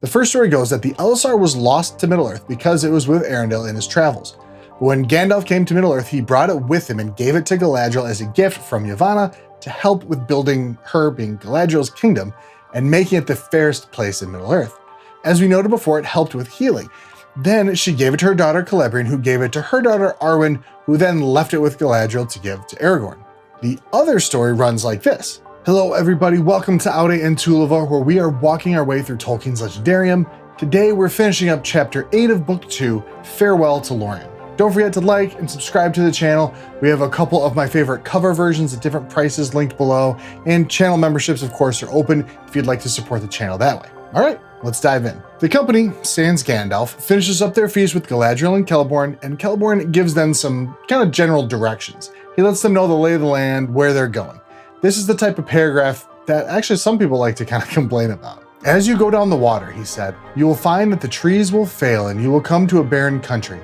The first story goes that the Elisar was lost to Middle-earth because it was with Arendelle in his travels. But when Gandalf came to Middle-earth, he brought it with him and gave it to Galadriel as a gift from Yavanna to help with building her, being Galadriel's kingdom, and making it the fairest place in Middle-earth. As we noted before, it helped with healing. Then she gave it to her daughter Celebrian, who gave it to her daughter Arwen, who then left it with Galadriel to give to Aragorn. The other story runs like this. Hello everybody, welcome to Aude and Tulava, where we are walking our way through Tolkien's Legendarium. Today we're finishing up Chapter 8 of Book 2, Farewell to Lorien. Don't forget to like and subscribe to the channel. We have a couple of my favorite cover versions at different prices linked below, and channel memberships of course are open if you'd like to support the channel that way. Alright, let's dive in. The company, sans Gandalf, finishes up their feast with Galadriel and Celeborn gives them some kind of general directions. He lets them know the lay of the land, where they're going. This is the type of paragraph that actually some people like to kind of complain about. As you go down the water, he said, you will find that the trees will fail and you will come to a barren country.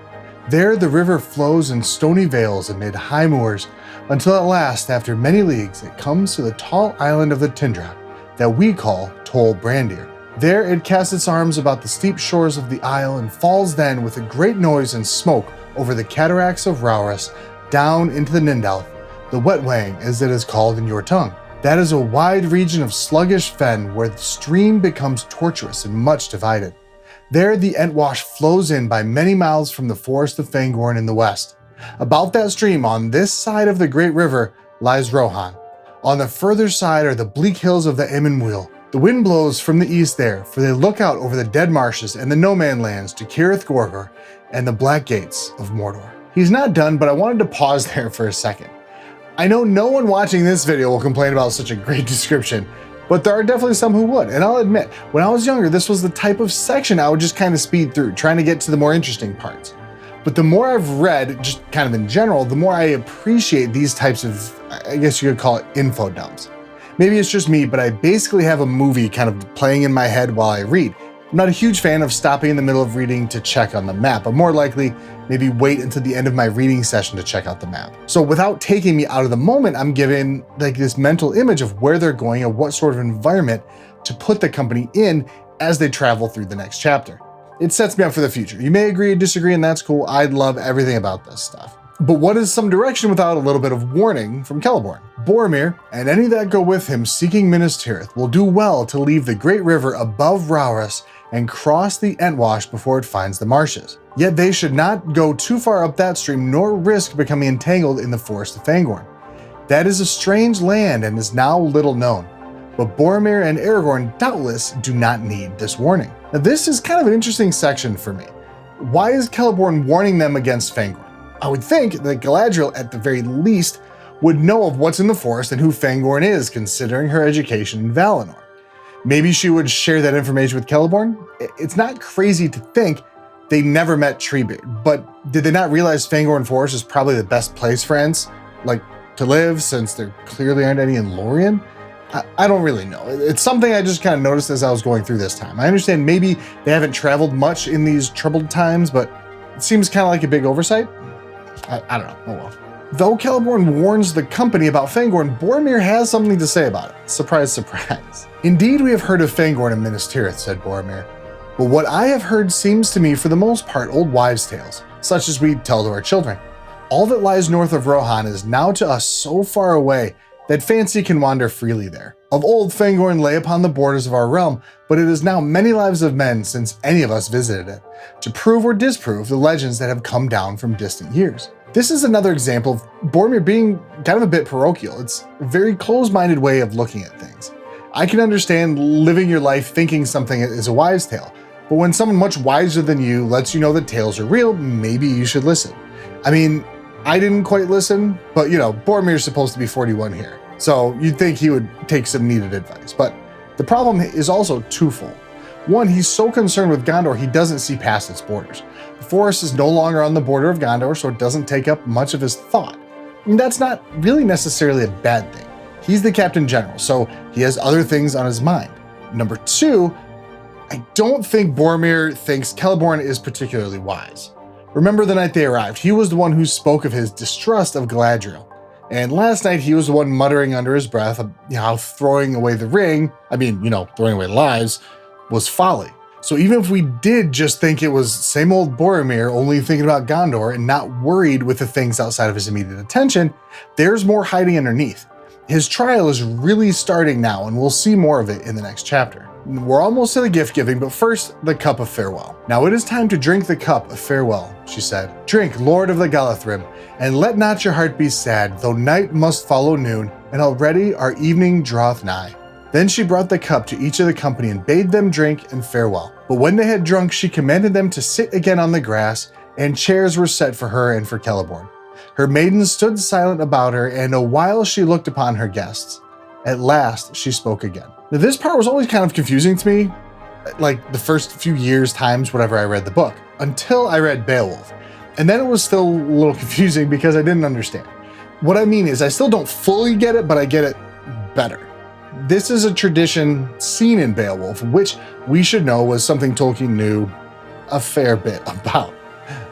There the river flows in stony vales amid high moors, until at last, after many leagues, it comes to the tall island of the Tindra that we call Tol Brandir. There it casts its arms about the steep shores of the isle and falls then with a great noise and smoke over the cataracts of Rauras down into the Nindalf, the Wetwang as it is called in your tongue. That is a wide region of sluggish fen where the stream becomes tortuous and much divided. There the Entwash flows in by many miles from the forest of Fangorn in the west. About that stream on this side of the great river lies Rohan. On the further side are the bleak hills of the Emynmuil. The wind blows from the east there, for they look out over the dead marshes and the no-man lands to Cirith Gorgor and the black gates of Mordor. He's not done, but I wanted to pause there for a second. I know no one watching this video will complain about such a great description, but there are definitely some who would. And I'll admit, when I was younger, this was the type of section I would just kind of speed through, trying to get to the more interesting parts. But the more I've read, just kind of in general, the more I appreciate these types of, I guess you could call it info dumps. Maybe it's just me, but I basically have a movie kind of playing in my head while I read. I'm not a huge fan of stopping in the middle of reading to check on the map, but more likely, maybe wait until the end of my reading session to check out the map. So without taking me out of the moment, I'm given like this mental image of where they're going and what sort of environment to put the company in as they travel through the next chapter. It sets me up for the future. You may agree or disagree, and that's cool. I love everything about this stuff. But what is some direction without a little bit of warning from Celeborn? Boromir, and any that go with him seeking Minas Tirith, will do well to leave the great river above Rauras and cross the Entwash before it finds the marshes. Yet they should not go too far up that stream nor risk becoming entangled in the forest of Fangorn. That is a strange land and is now little known, but Boromir and Aragorn doubtless do not need this warning. Now this is kind of an interesting section for me. Why is Celeborn warning them against Fangorn? I would think that Galadriel at the very least would know of what's in the forest and who Fangorn is, considering her education in Valinor. Maybe she would share that information with Celeborn? It's not crazy to think they never met Treebeard, but did they not realize Fangorn Forest is probably the best place for Ents, like, to live, since there clearly aren't any in Lorien? I don't really know. It's something I just kind of noticed as I was going through this time. I understand maybe they haven't traveled much in these troubled times, but it seems kind of like a big oversight. I don't know, oh well. Though Celeborn warns the company about Fangorn, Boromir has something to say about it. Surprise, surprise. Indeed, we have heard of Fangorn and Minas Tirith, said Boromir. But what I have heard seems to me for the most part old wives' tales, such as we tell to our children. All that lies north of Rohan is now to us so far away that fancy can wander freely there. Of old, Fangorn lay upon the borders of our realm, but it is now many lives of men since any of us visited it, to prove or disprove the legends that have come down from distant years. This is another example of Boromir being kind of a bit parochial. It's a very closed-minded way of looking at things. I can understand living your life thinking something is a wise tale, but when someone much wiser than you lets you know that tales are real, maybe you should listen. I mean, I didn't quite listen, but you know, Boromir's supposed to be 41 here, so you'd think he would take some needed advice. But the problem is also twofold. One, he's so concerned with Gondor he doesn't see past its borders. The forest is no longer on the border of Gondor, so it doesn't take up much of his thought. And that's not really necessarily a bad thing. He's the Captain General, so he has other things on his mind. Number two, I don't think Boromir thinks Celeborn is particularly wise. Remember the night they arrived, he was the one who spoke of his distrust of Galadriel. And last night he was the one muttering under his breath, how throwing away the ring, throwing away lives, was folly. So even if we did just think it was same old Boromir only thinking about Gondor and not worried with the things outside of his immediate attention, there's more hiding underneath. His trial is really starting now, and we'll see more of it in the next chapter. We're almost to the gift giving, but first, the cup of farewell. Now it is time to drink the cup of farewell, she said. Drink, Lord of the Galadhrim, and let not your heart be sad, though night must follow noon, and already our evening draweth nigh. Then she brought the cup to each of the company and bade them drink and farewell. But when they had drunk, she commanded them to sit again on the grass, and chairs were set for her and for Celeborn. Her maidens stood silent about her, and a while she looked upon her guests. At last she spoke again. Now, this part was always kind of confusing to me, like the first few years, times, whatever I read the book, until I read Beowulf. And then it was still a little confusing because I didn't understand. What I mean is I still don't fully get it, but I get it better. This is a tradition seen in Beowulf, which we should know was something Tolkien knew a fair bit about.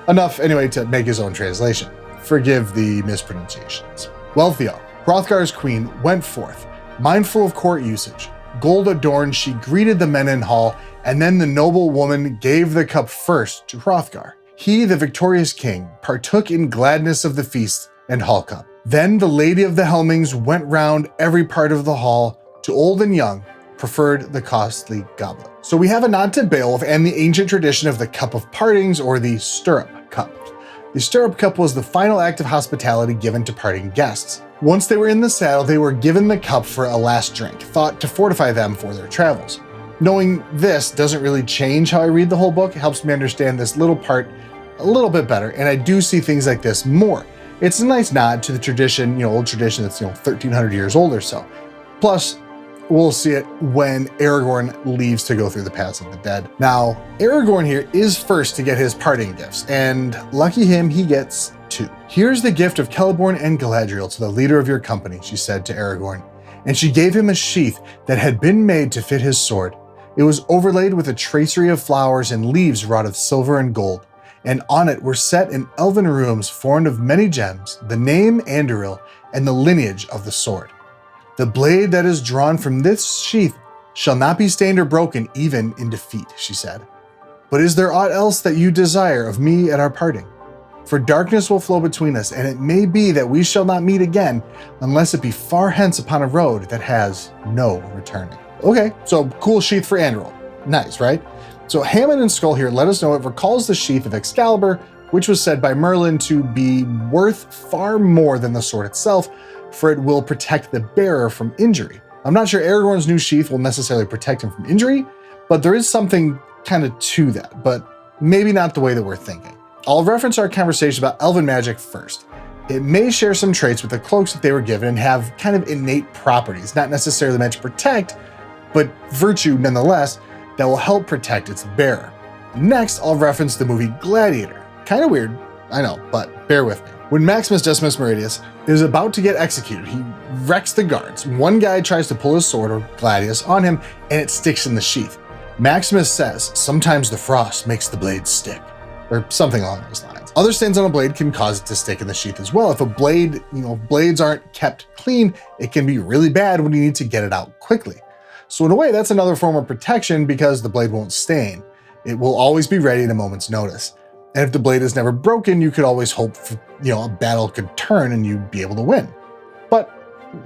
Enough, anyway, to make his own translation. Forgive the mispronunciations. Wealhtheow, Hrothgar's queen, went forth, mindful of court usage. Gold adorned, she greeted the men in hall, and then the noble woman gave the cup first to Hrothgar. He, the victorious king, partook in gladness of the feast and hall cup. Then the lady of the Helmings went round every part of the hall, to old and young, preferred the costly goblet. So we have a nod to Beowulf and the ancient tradition of the cup of partings, or the stirrup cup. The stirrup cup was the final act of hospitality given to parting guests. Once they were in the saddle, they were given the cup for a last drink, thought to fortify them for their travels. Knowing this doesn't really change how I read the whole book. It helps me understand this little part a little bit better, and I do see things like this more. It's a nice nod to the tradition, old tradition that's 1,300 years old or so. Plus, we'll see it when Aragorn leaves to go through the paths of the dead. Now, Aragorn here is first to get his parting gifts, and lucky him, he gets two. Here's the gift of Celeborn and Galadriel to the leader of your company, she said to Aragorn, and she gave him a sheath that had been made to fit his sword. It was overlaid with a tracery of flowers and leaves wrought of silver and gold, and on it were set in elven runes formed of many gems, the name Anduril, and the lineage of the sword. The blade that is drawn from this sheath shall not be stained or broken even in defeat, she said. But is there aught else that you desire of me at our parting? For darkness will flow between us, and it may be that we shall not meet again unless it be far hence upon a road that has no returning. Okay, so cool sheath for Anduril. Nice, right? So Hammond and Skull here let us know it recalls the sheath of Excalibur, which was said by Merlin to be worth far more than the sword itself, for it will protect the bearer from injury. I'm not sure Aragorn's new sheath will necessarily protect him from injury, but there is something kind of to that, but maybe not the way that we're thinking. I'll reference our conversation about elven magic first. It may share some traits with the cloaks that they were given and have kind of innate properties, not necessarily meant to protect, but virtue nonetheless, that will help protect its bearer. Next, I'll reference the movie Gladiator. Kind of weird, I know, but bear with me. When Maximus Decimus Meridius is about to get executed, he wrecks the guards. One guy tries to pull his sword, or gladius, on him, and it sticks in the sheath. Maximus says, sometimes the frost makes the blade stick, or something along those lines. Other stains on a blade can cause it to stick in the sheath as well. If a blade, blades aren't kept clean, it can be really bad when you need to get it out quickly. So in a way, that's another form of protection because the blade won't stain. It will always be ready at a moment's notice. And if the blade is never broken, you could always hope for, a battle could turn and you'd be able to win. But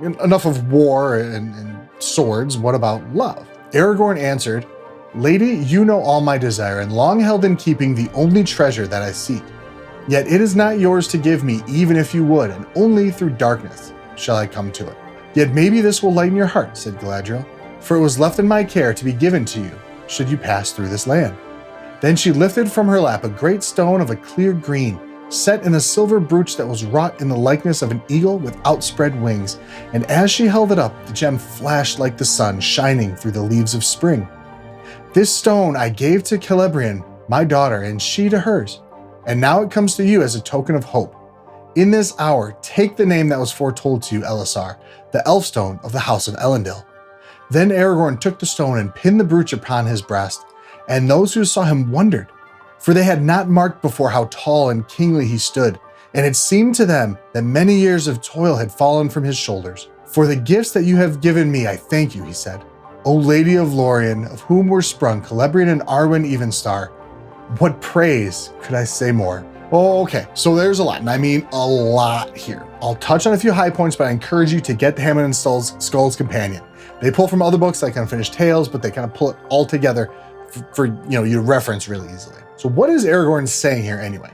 enough of war and swords, what about love? Aragorn answered, Lady, you know all my desire and long held in keeping the only treasure that I seek. Yet it is not yours to give me, even if you would, and only through darkness shall I come to it. Yet maybe this will lighten your heart, said Galadriel, for it was left in my care to be given to you, should you pass through this land. Then she lifted from her lap a great stone of a clear green, set in a silver brooch that was wrought in the likeness of an eagle with outspread wings, and as she held it up, the gem flashed like the sun shining through the leaves of spring. This stone I gave to Celebrian, my daughter, and she to hers, and now it comes to you as a token of hope. In this hour, take the name that was foretold to you, Elisar, the Elfstone of the House of Elendil. Then Aragorn took the stone and pinned the brooch upon his breast, and those who saw him wondered, for they had not marked before how tall and kingly he stood, and it seemed to them that many years of toil had fallen from his shoulders. For the gifts that you have given me, I thank you, he said. O Lady of Lorien, of whom were sprung Celebrian and Arwen Evenstar, what praise could I say more? Oh, okay, so there's a lot, and I mean a lot here. I'll touch on a few high points, but I encourage you to get the Hammer and Skull's Companion. They pull from other books like Unfinished Tales, but they kind of pull it all together for you to reference really easily. So what is Aragorn saying here anyway?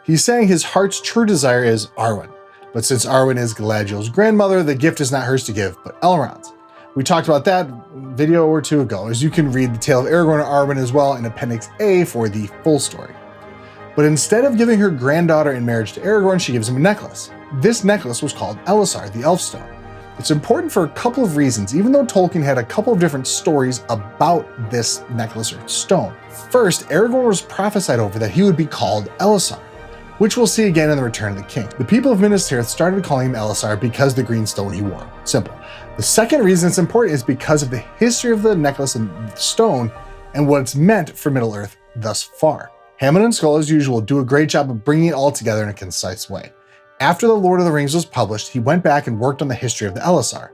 He's saying his heart's true desire is Arwen, but since Arwen is Galadriel's grandmother, the gift is not hers to give, but Elrond's. We talked about that video or two ago, as you can read the tale of Aragorn and Arwen as well in Appendix A for the full story. But instead of giving her granddaughter in marriage to Aragorn, she gives him a necklace. This necklace was called Elisar, the Elfstone. It's important for a couple of reasons, even though Tolkien had a couple of different stories about this necklace or stone. First, Aragorn was prophesied over that he would be called Elisar, which we'll see again in the Return of the King. The people of Minas Tirith started calling him Elisar because of the green stone he wore. Simple. The second reason it's important is because of the history of the necklace and the stone and what it's meant for Middle-earth thus far. Hammond and Skull, as usual, do a great job of bringing it all together in a concise way. After The Lord of the Rings was published, he went back and worked on the history of the Elisar,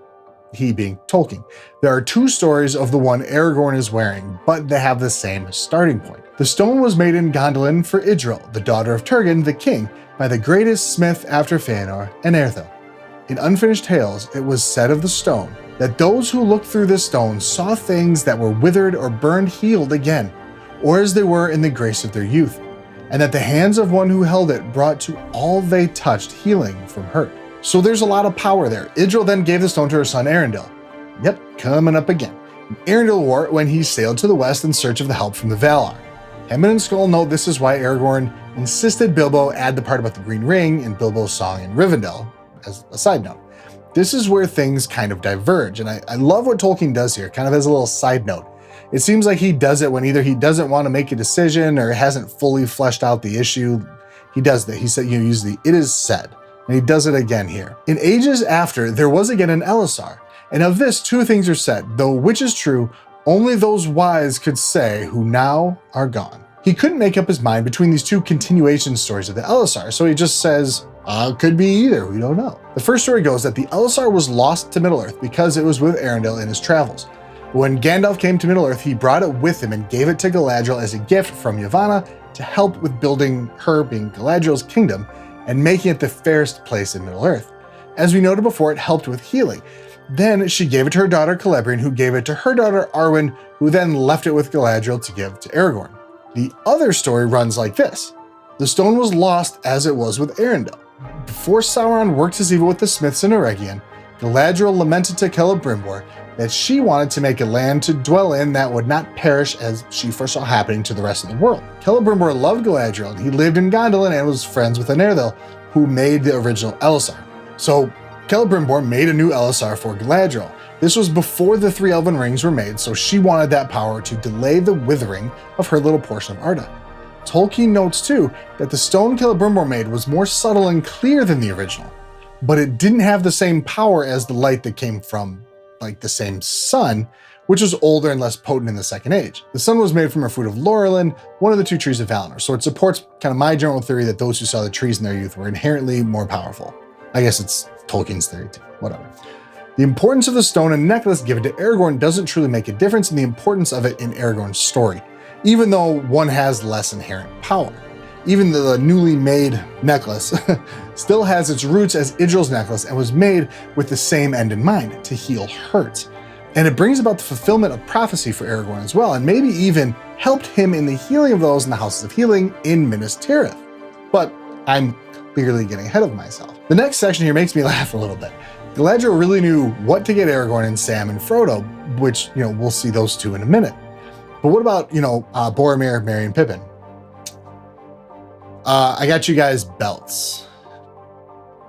he being Tolkien. There are two stories of the one Aragorn is wearing, but they have the same starting point. The stone was made in Gondolin for Idril, the daughter of Turgon, the king, by the greatest smith after Fëanor and Eärthil. In Unfinished Tales, it was said of the stone that those who looked through this stone saw things that were withered or burned healed again, or as they were in the grace of their youth, and that the hands of one who held it brought to all they touched healing from hurt. So there's a lot of power there. Idril then gave the stone to her son Arendelle. Yep, coming up again. Arendelle wore it when he sailed to the west in search of the help from the Valar. Hammond and Skull note this is why Aragorn insisted Bilbo add the part about the Green Ring in Bilbo's song in Rivendell, as a side note. This is where things kind of diverge, and I love what Tolkien does here, kind of as a little side note. It seems like he does it when either he doesn't want to make a decision or hasn't fully fleshed out the issue. He does that. He said, use the "it is said," and he does it again here. In ages after, there was again an Elisar, and of this two things are said, though which is true, only those wise could say who now are gone. He couldn't make up his mind between these two continuation stories of the Elisar, so he just says, could be either, we don't know. The first story goes that the Elisar was lost to Middle-earth because it was with Arendelle in his travels. When Gandalf came to Middle-earth, he brought it with him and gave it to Galadriel as a gift from Yavanna to help with building her, being Galadriel's kingdom, and making it the fairest place in Middle-earth. As we noted before, it helped with healing. Then she gave it to her daughter Celebrian, who gave it to her daughter Arwen, who then left it with Galadriel to give to Aragorn. The other story runs like this. The stone was lost as it was with Arendelle. Before Sauron worked his evil with the smiths in Eregion, Galadriel lamented to Celebrimbor that she wanted to make a land to dwell in that would not perish as she foresaw happening to the rest of the world. Celebrimbor loved Galadriel. He lived in Gondolin and was friends with Eärthil, who made the original Elisar. So Celebrimbor made a new Elisar for Galadriel. This was before the 3 Elven Rings were made, so she wanted that power to delay the withering of her little portion of Arda. Tolkien notes too that the stone Celebrimbor made was more subtle and clear than the original, but it didn't have the same power as the light that came from the same sun, which was older and less potent in the Second Age. The sun was made from a fruit of Laurelin, one of the 2 trees of Valinor, so it supports kind of my general theory that those who saw the trees in their youth were inherently more powerful. I guess it's Tolkien's theory too, whatever. The importance of the stone and necklace given to Aragorn doesn't truly make a difference in the importance of it in Aragorn's story, even though one has less inherent power. Even the newly made necklace still has its roots as Idril's necklace and was made with the same end in mind, to heal hurts. And it brings about the fulfillment of prophecy for Aragorn as well, and maybe even helped him in the healing of those in the Houses of Healing in Minas Tirith. But I'm clearly getting ahead of myself. The next section here makes me laugh a little bit. Galadriel really knew what to get Aragorn and Sam and Frodo, which, we'll see those two in a minute. But what about, Boromir, Merry, and Pippin? I got you guys belts.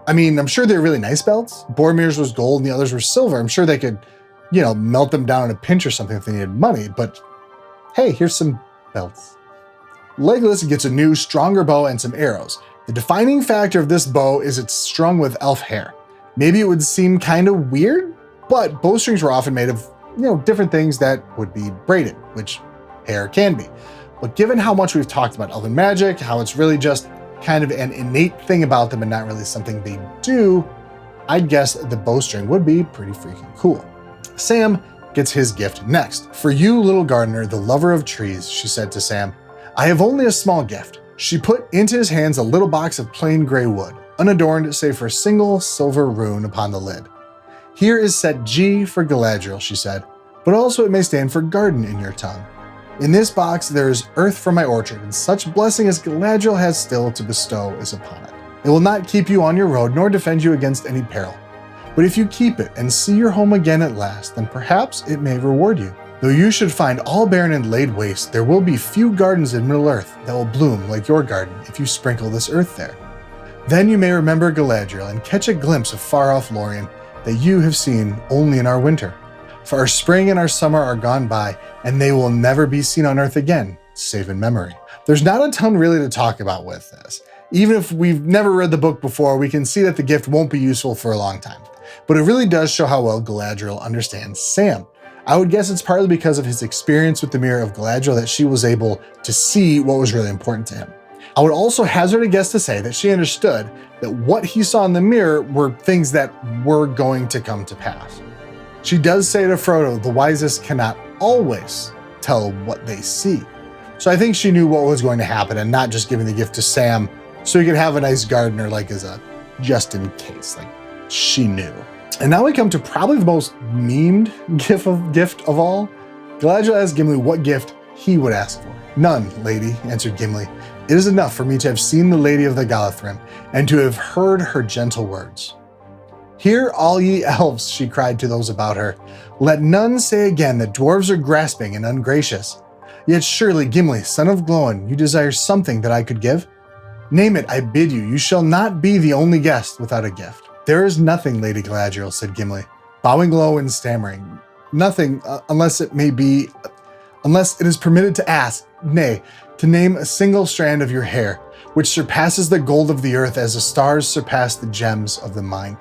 I mean, I'm sure they're really nice belts. Boromir's was gold and the others were silver. I'm sure they could, melt them down in a pinch or something if they needed money, but hey, here's some belts. Legolas gets a new, stronger bow and some arrows. The defining factor of this bow is it's strung with elf hair. Maybe it would seem kind of weird, but bowstrings were often made of, different things that would be braided, which hair can be. But given how much we've talked about elven magic, how it's really just kind of an innate thing about them and not really something they do, I'd guess the bowstring would be pretty freaking cool. Sam gets his gift next. "For you, little gardener, the lover of trees," she said to Sam, "I have only a small gift." She put into his hands a little box of plain gray wood, unadorned save for a single silver rune upon the lid. "Here is set G for Galadriel," she said, "but also it may stand for garden in your tongue. In this box there is earth from my orchard, and such blessing as Galadriel has still to bestow is upon it. It will not keep you on your road, nor defend you against any peril. But if you keep it and see your home again at last, then perhaps it may reward you. Though you should find all barren and laid waste, there will be few gardens in Middle-earth that will bloom like your garden if you sprinkle this earth there. Then you may remember Galadriel and catch a glimpse of far-off Lorien that you have seen only in our winter. For our spring and our summer are gone by, and they will never be seen on earth again, save in memory." There's not a ton really to talk about with this. Even if we've never read the book before, we can see that the gift won't be useful for a long time. But it really does show how well Galadriel understands Sam. I would guess it's partly because of his experience with the Mirror of Galadriel that she was able to see what was really important to him. I would also hazard a guess to say that she understood that what he saw in the mirror were things that were going to come to pass. She does say to Frodo, the wisest cannot always tell what they see. So I think she knew what was going to happen and not just giving the gift to Sam so he could have a nice gardener like as a just in case, like she knew. And now we come to probably the most memed gift of all. Galadriel asked Gimli what gift he would ask for. "None, lady," answered Gimli. "It is enough for me to have seen the Lady of the Galathrim and to have heard her gentle words." "Hear all ye elves," she cried to those about her. "Let none say again that dwarves are grasping and ungracious. Yet surely, Gimli, son of Glóin, you desire something that I could give? Name it, I bid you. You shall not be the only guest without a gift." "There is nothing, Lady Galadriel," said Gimli, bowing low and stammering. "Nothing, unless it is permitted to ask, nay, to name a single strand of your hair, which surpasses the gold of the earth as the stars surpass the gems of the mine.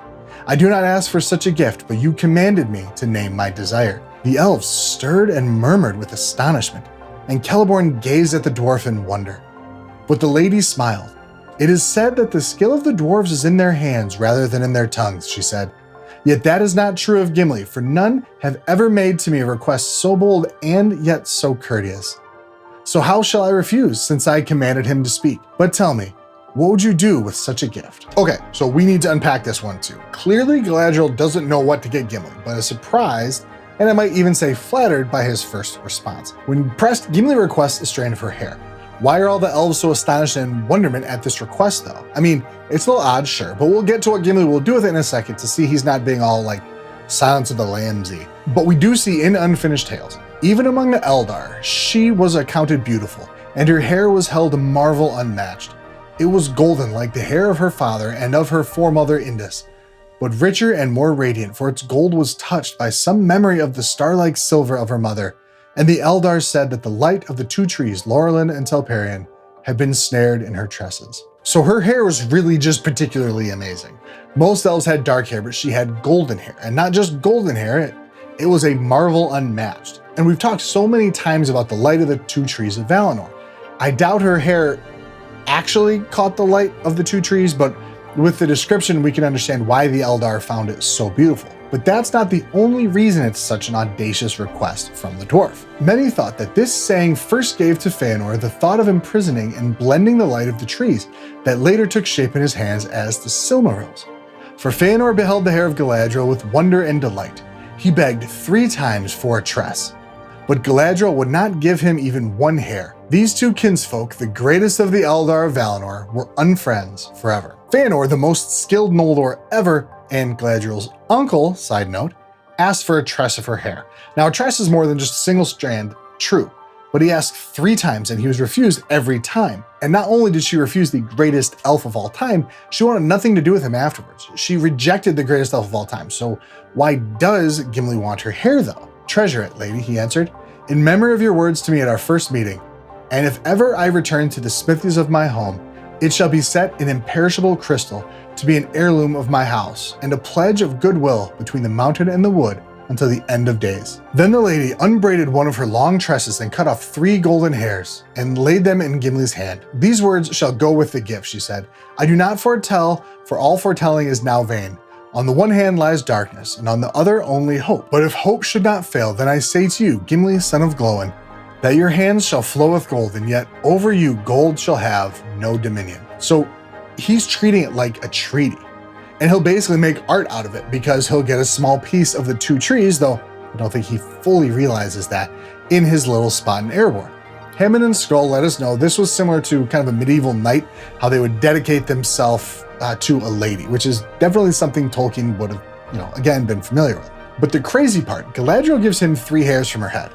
I do not ask for such a gift, but you commanded me to name my desire." The elves stirred and murmured with astonishment, and Celeborn gazed at the dwarf in wonder. But the lady smiled. "It is said that the skill of the dwarves is in their hands rather than in their tongues," she said. "Yet that is not true of Gimli, for none have ever made to me a request so bold and yet so courteous. So how shall I refuse, since I commanded him to speak? But tell me, what would you do with such a gift?" Okay, so we need to unpack this one too. Clearly, Galadriel doesn't know what to get Gimli, but is surprised, and I might even say flattered by his first response. When pressed, Gimli requests a strand of her hair. Why are all the elves so astonished and in wonderment at this request though? I mean, it's a little odd, sure, but we'll get to what Gimli will do with it in a second to see he's not being all like Silence of the Lambsy. But we do see in Unfinished Tales, even among the Eldar, she was accounted beautiful, and her hair was held a marvel unmatched. It was golden like the hair of her father and of her foremother Indus, but richer and more radiant, for its gold was touched by some memory of the star-like silver of her mother. And the Eldar said that the light of the two trees, Laurelin and Telperion, had been snared in her tresses. So her hair was really just particularly amazing. Most elves had dark hair, but she had golden hair. And not just golden hair, it was a marvel unmatched. And we've talked so many times about the light of the two trees of Valinor. I doubt her hair actually caught the light of the two trees, but with the description, we can understand why the Eldar found it so beautiful. But that's not the only reason it's such an audacious request from the dwarf. Many thought that this saying first gave to Fëanor the thought of imprisoning and blending the light of the trees that later took shape in his hands as the Silmarils. For Fëanor beheld the hair of Galadriel with wonder and delight. He begged 3 times for a tress, but Galadriel would not give him even one hair. These two kinsfolk, the greatest of the Eldar of Valinor, were unfriends forever. Fëanor, the most skilled Noldor ever, and Galadriel's uncle, side note, asked for a tress of her hair. Now, a tress is more than just a single strand, true, but he asked 3 times and he was refused every time. And not only did she refuse the greatest elf of all time, she wanted nothing to do with him afterwards. She rejected the greatest elf of all time. So why does Gimli want her hair though? "Treasure it, lady," he answered, "in memory of your words to me at our first meeting. And if ever I return to the smithies of my home, it shall be set in imperishable crystal to be an heirloom of my house and a pledge of goodwill between the mountain and the wood until the end of days." Then the lady unbraided one of her long tresses and cut off 3 golden hairs and laid them in Gimli's hand. "These words shall go with the gift," she said. "I do not foretell, for all foretelling is now vain. On the one hand lies darkness, and on the other only hope. But if hope should not fail, then I say to you, Gimli, son of Glóin, that your hands shall flow with gold, and yet over you gold shall have no dominion. So he's treating it like a treaty. And he'll basically make art out of it because he'll get a small piece of the two trees, though I don't think he fully realizes that, in his little spot in Aragorn. Hammond and Skull let us know this was similar to kind of a medieval knight, how they would dedicate themselves to a lady, which is definitely something Tolkien would have, again, been familiar with. But the crazy part, Galadriel gives him 3 hairs from her head.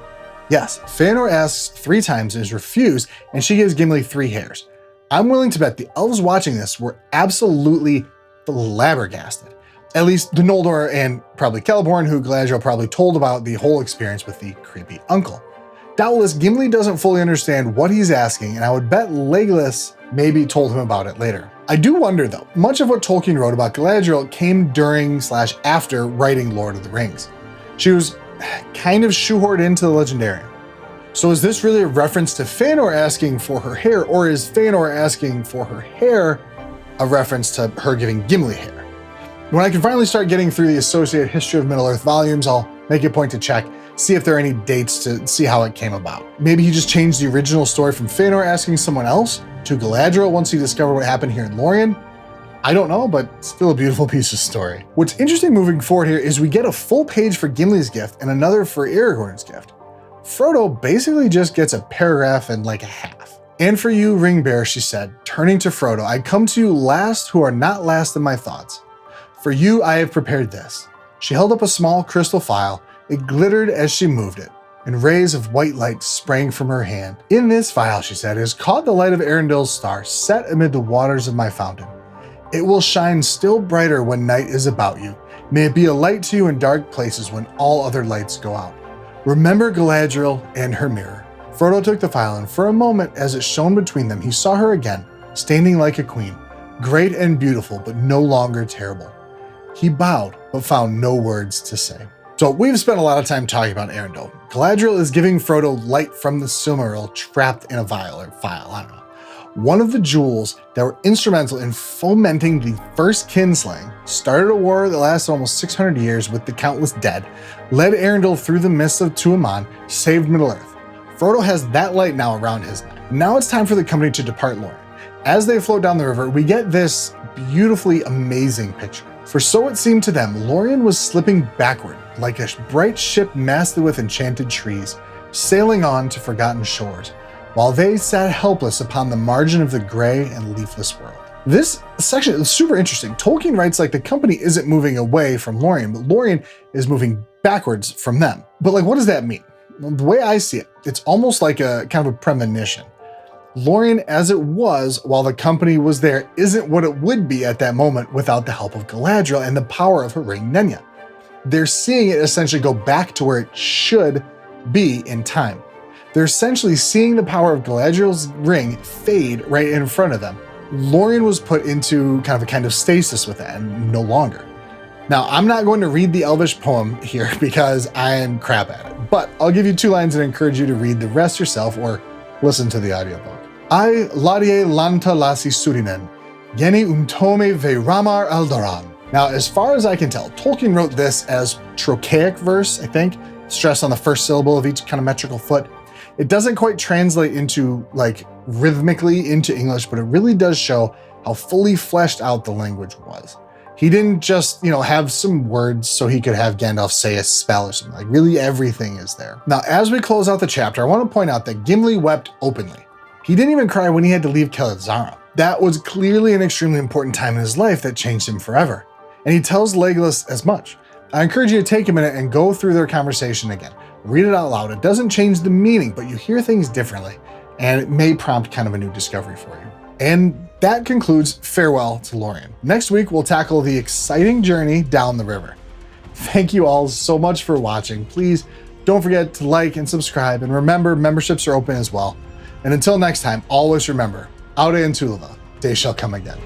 Yes, Fëanor asks 3 times and is refused, and she gives Gimli 3 hairs. I'm willing to bet the elves watching this were absolutely flabbergasted. At least the Noldor and probably Celeborn, who Galadriel probably told about the whole experience with the creepy uncle. Doubtless, Gimli doesn't fully understand what he's asking, and I would bet Legolas maybe told him about it later. I do wonder though, much of what Tolkien wrote about Galadriel came during/after writing Lord of the Rings. She was kind of shoehorned into the Legendarium. So is this really a reference to Fëanor asking for her hair, or is Fëanor asking for her hair a reference to her giving Gimli hair? When I can finally start getting through the Associated History of Middle-earth volumes, I'll make a point to check, see if there are any dates to see how it came about. Maybe he just changed the original story from Fëanor asking someone else to Galadriel once he discovered what happened here in Lorien. I don't know, but still a beautiful piece of story. What's interesting moving forward here is we get a full page for Gimli's gift and another for Aragorn's gift. Frodo basically just gets a paragraph and like a half. And for you, ring bearer, she said, turning to Frodo, I come to you last who are not last in my thoughts. For you, I have prepared this. She held up a small crystal phial. It glittered as she moved it, and rays of white light sprang from her hand. In this phial, she said, is caught the light of Arundel's star, set amid the waters of my fountain. It will shine still brighter when night is about you. May it be a light to you in dark places when all other lights go out. Remember Galadriel and her mirror. Frodo took the phial, and for a moment, as it shone between them, he saw her again, standing like a queen, great and beautiful, but no longer terrible. He bowed, but found no words to say. So we've spent a lot of time talking about Arundel. Galadriel is giving Frodo light from the silmaril trapped in a vial or phial, I don't know. One of the jewels that were instrumental in fomenting the first kinslaying, started a war that lasted almost 600 years with the countless dead, led Arundel through the mists of Tuaman, saved Middle-earth. Frodo has that light now around his neck. Now it's time for the company to depart Lorien. As they float down the river, we get this beautifully amazing picture. For so it seemed to them, Lorien was slipping backward, like a bright ship masted with enchanted trees, sailing on to forgotten shores, while they sat helpless upon the margin of the gray and leafless world. This section is super interesting. Tolkien writes like the company isn't moving away from Lorien, but Lorien is moving backwards from them. But like, what does that mean? Well, the way I see it, it's almost like a kind of a premonition. Lorien as it was while the company was there isn't what it would be at that moment without the help of Galadriel and the power of her ring Nenya. They're seeing it essentially go back to where it should be in time. They're essentially seeing the power of Galadriel's ring fade right in front of them. Lorien was put into kind of stasis with that and no longer. Now, I'm not going to read the Elvish poem here because I am crap at it, but I'll give you 2 lines and encourage you to read the rest yourself or listen to the audiobook. I ladie lanta lasi surinen, geni tome ve ramar aldaran. Now, as far as I can tell, Tolkien wrote this as trochaic verse, I think, stress on the first syllable of each kind of metrical foot. It doesn't quite translate into rhythmically into English, but it really does show how fully fleshed out the language was. He didn't just, have some words so he could have Gandalf say a spell or something. Really everything is there. Now, as we close out the chapter, I want to point out that Gimli wept openly. He didn't even cry when he had to leave Kelazara. That was clearly an extremely important time in his life that changed him forever. And he tells Legolas as much. I encourage you to take a minute and go through their conversation again. Read it out loud. It doesn't change the meaning, but you hear things differently, and it may prompt kind of a new discovery for you. And that concludes Farewell to Lorien. Next week, we'll tackle the exciting journey down the river. Thank you all so much for watching. Please don't forget to like and subscribe, and remember, memberships are open as well. And until next time, always remember, Aude and Tulva, they shall come again.